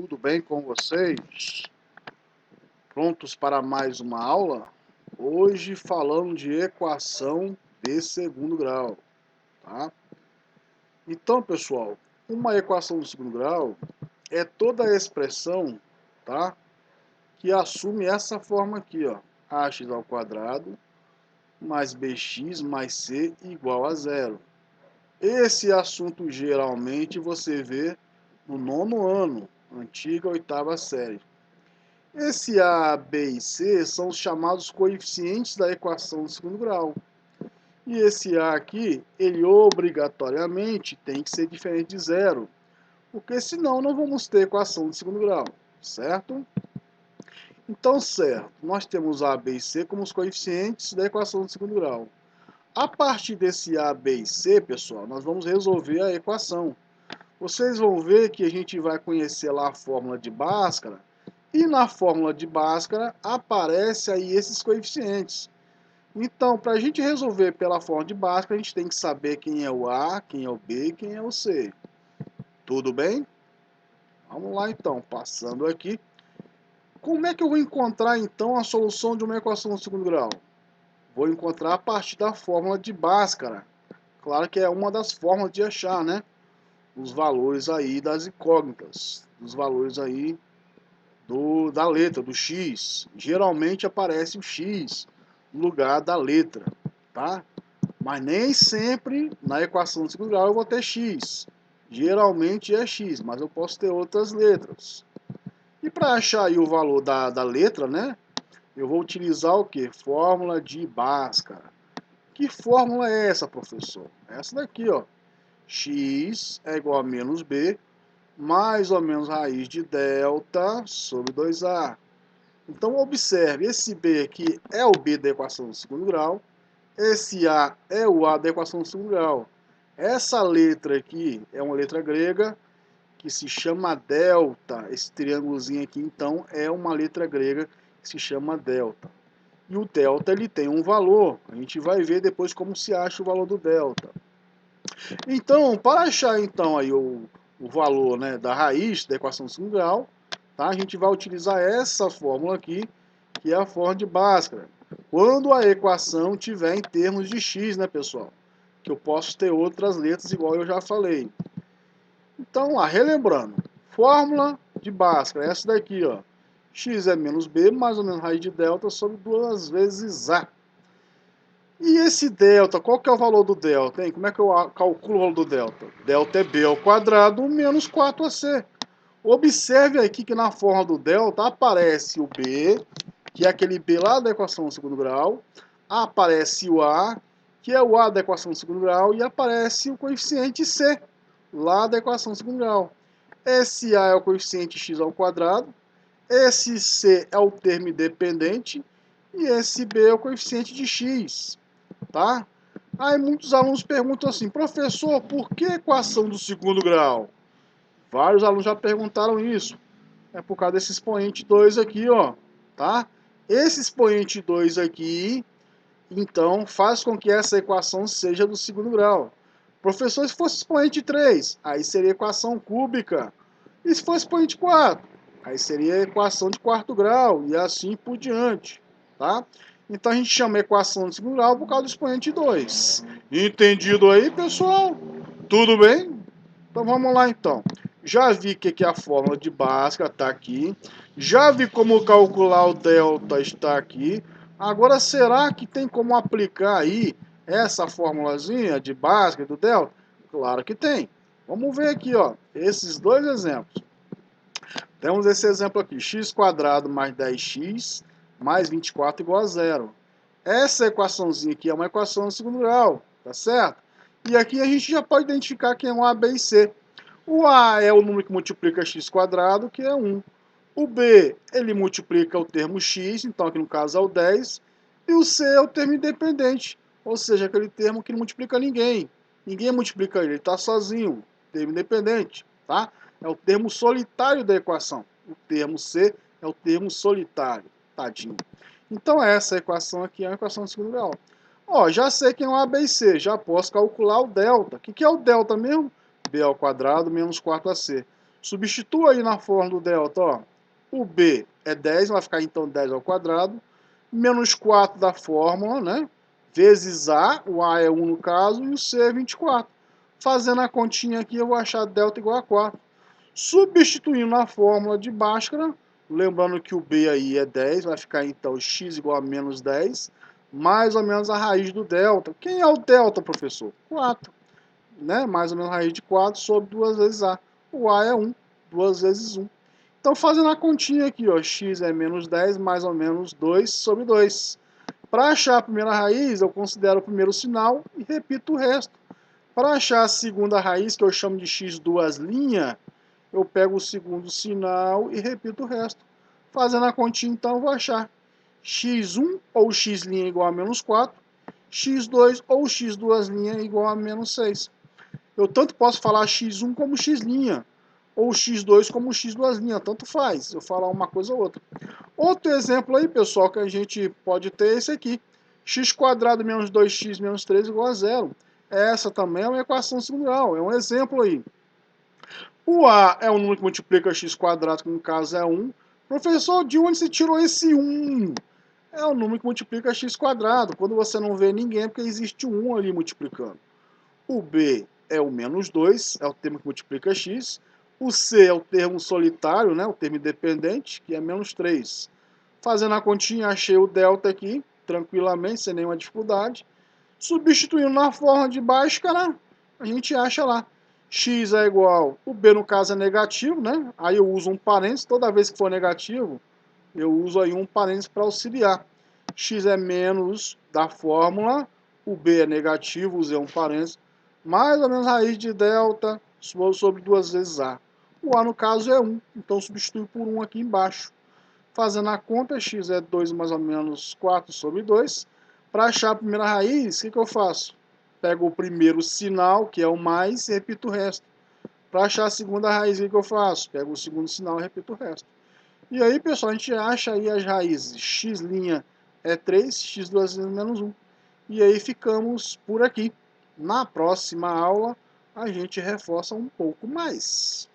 Tudo bem com vocês? Prontos para mais uma aula? Hoje falando de equação de segundo grau, tá? Então, pessoal, uma equação de segundo grau é toda a expressão, tá? Que assume essa forma aqui, ó. Ax ao quadrado mais bx mais c igual a zero. Esse assunto geralmente você vê no nono ano, antiga oitava série. Esse A, B e C são os chamados coeficientes da equação de segundo grau. E esse A aqui, ele obrigatoriamente tem que ser diferente de zero, porque senão não vamos ter equação de segundo grau, certo? Então, certo, nós temos A, B e C como os coeficientes da equação de segundo grau. A partir desse A, B e C, pessoal, nós vamos resolver a equação. Vocês vão ver que a gente vai conhecer lá a fórmula de Bhaskara, e na fórmula de Bhaskara aparece aí esses coeficientes. Então, para a gente resolver pela fórmula de Bhaskara, a gente tem que saber quem é o A, quem é o B e quem é o C. Tudo bem? Vamos lá então, passando aqui. Como é que eu vou encontrar então a solução de uma equação de segundo grau? Vou encontrar a partir da fórmula de Bhaskara. Claro que é uma das formas de achar, né? Os valores aí das incógnitas, os valores aí da letra, do X. Geralmente aparece o X no lugar da letra, tá? Mas nem sempre na equação de segundo grau eu vou ter X. Geralmente é X, mas eu posso ter outras letras. E para achar aí o valor da letra, né? Eu vou utilizar o que? Fórmula de Bhaskara. Que fórmula é essa, professor? Essa daqui, ó. X é igual a menos B mais ou menos raiz de delta sobre 2A. Então, observe, esse B aqui é o B da equação do segundo grau, esse A é o A da equação do segundo grau. Essa letra aqui é uma letra grega que se chama delta. Esse triângulozinho aqui, então, é uma letra grega que se chama delta. E o delta, ele tem um valor. A gente vai ver depois como se acha o valor do delta. Então, para achar então aí o valor, né, da raiz da equação de segundo grau, tá? A gente vai utilizar essa fórmula aqui, que é a fórmula de Bhaskara. Quando a equação tiver em termos de x, né, pessoal? Que eu posso ter outras letras, igual eu já falei. Então, lá, relembrando, fórmula de Bhaskara, essa daqui, ó. X é menos b, mais ou menos raiz de delta sobre 2 vezes a. E esse delta, qual que é o valor do delta, hein? Como é que eu calculo o valor do delta? Delta é b ao quadrado menos 4ac. Observe aqui que na forma do delta aparece o b, que é aquele b lá da equação do segundo grau, aparece o a, que é o a da equação do segundo grau, e aparece o coeficiente c, lá da equação do segundo grau. Esse a é o coeficiente x ao quadrado, esse c é o termo independente, e esse b é o coeficiente de x. Tá? Aí muitos alunos perguntam assim, professor, por que equação do segundo grau? Vários alunos já perguntaram isso. É por causa desse expoente 2 aqui, ó, tá? Esse expoente 2 aqui, então, faz com que essa equação seja do segundo grau. Professor, se fosse expoente 3, aí seria equação cúbica. E se fosse expoente 4, aí seria equação de quarto grau, e assim por diante, tá? Então a gente chama equação de segundo grau por causa do expoente 2. Entendido aí, pessoal? Tudo bem? Então vamos lá então. Já vi que a fórmula de Bhaskara está aqui. Já vi como calcular o delta está aqui. Agora, será que tem como aplicar aí essa formulazinha de Bhaskara do delta? Claro que tem. Vamos ver aqui, ó, esses dois exemplos. Temos esse exemplo aqui, x² mais 10x mais 24 igual a zero. Essa equaçãozinha aqui é uma equação de segundo grau, tá certo? E aqui a gente já pode identificar quem é o A, B e C. O A é o número que multiplica x², que é 1. O B, ele multiplica o termo x, então aqui no caso é o 10. E o C é o termo independente, ou seja, aquele termo que não multiplica ninguém. Ninguém multiplica ele está sozinho, termo independente, tá? É o termo solitário da equação. O termo C é o termo solitário, tadinho. Então essa equação aqui é uma equação de segundo grau. Ó, já sei quem é o A, B e C, já posso calcular o delta. O que é o delta mesmo? B ao quadrado menos 4ac. Substitua aí na fórmula do delta, ó. O B é 10, vai ficar então 10 ao quadrado, menos 4 da fórmula, né? Vezes A, o A é 1 no caso, e o C é 24. Fazendo a continha aqui, eu vou achar delta igual a 4. Substituindo na fórmula de Bhaskara, lembrando que o B aí é 10, vai ficar então x igual a menos 10, mais ou menos a raiz do delta. Quem é o delta, professor? 4, né? Mais ou menos a raiz de 4 sobre 2 vezes A. O A é 1, 2 vezes 1. Então, fazendo a continha aqui, ó, x é menos 10, mais ou menos 2 sobre 2. Para achar a primeira raiz, eu considero o primeiro sinal e repito o resto. Para achar a segunda raiz, que eu chamo de x duas linhas, eu pego o segundo sinal e repito o resto. Fazendo a continha, então, eu vou achar x1 ou x' igual a menos 4, x2 ou x duas linhas igual a menos 6. Eu tanto posso falar x1 como x', ou x2 como x duas linhas, tanto faz, eu falar uma coisa ou outra. Outro exemplo aí, pessoal, que a gente pode ter é esse aqui. X quadrado menos 2x menos 3 igual a zero. Essa também é uma equação segundo grau, é um exemplo aí. O A é o número que multiplica x quadrado, que no caso é 1. Professor, de onde você tirou esse 1? É o número que multiplica x quadrado. Quando você não vê ninguém, é porque existe um 1 ali multiplicando. O B é o menos 2, é o termo que multiplica x. O C é o termo solitário, né, o termo independente, que é menos 3. Fazendo a continha, achei o delta aqui, tranquilamente, sem nenhuma dificuldade. Substituindo na forma de Bhaskara, a gente acha lá. X é igual, o B no caso é negativo, né? Aí eu uso um parênteses, toda vez que for negativo, eu uso aí um parênteses para auxiliar. X é menos da fórmula, o B é negativo, usei um parênteses, mais ou menos raiz de delta sobre 2 vezes A. O A no caso é 1, então substitui por 1 aqui embaixo. Fazendo a conta, x é 2 mais ou menos 4 sobre 2. Para achar a primeira raiz, o que eu faço? Pego o primeiro sinal, que é o mais, e repito o resto. Para achar a segunda raiz, o que eu faço? Pego o segundo sinal e repito o resto. E aí, pessoal, a gente acha aí as raízes. X' é 3, x duas vezes menos 1. E aí ficamos por aqui. Na próxima aula, a gente reforça um pouco mais.